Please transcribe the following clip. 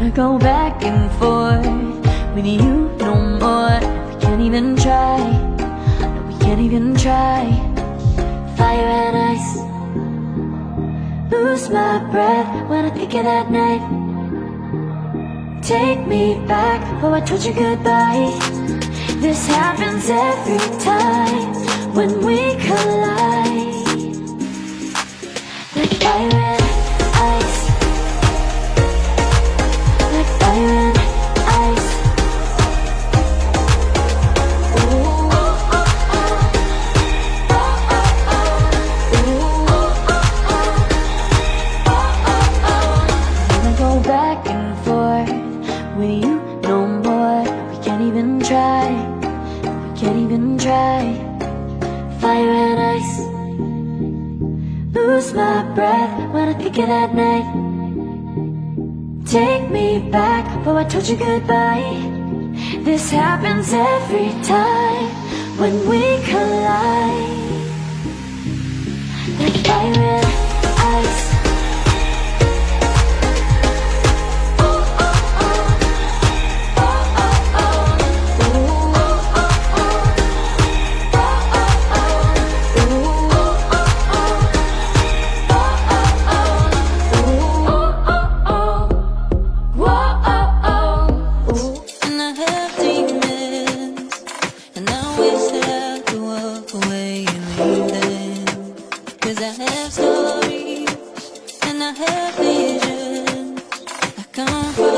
wanna go back and forth with you no more. We can't even try, no, we can't even try. Fire and ice, lose my breath when I think of that night. Take me back, oh I told you goodbye. This happens every time when we collide. Like fire and ice, like fire and ice. Ooh, oh, oh, oh. Oh, oh, oh. Ooh, oh, oh, oh. Oh, oh, oh. Wanna go back and forth with you no more. We can't even try, we can't even try. Fire and ice, lose my breath when I think of that night. Take me back, oh I told you goodbye. This happens every time when we collide. Like fire and ice. Cause I have stories and I have visions. I come from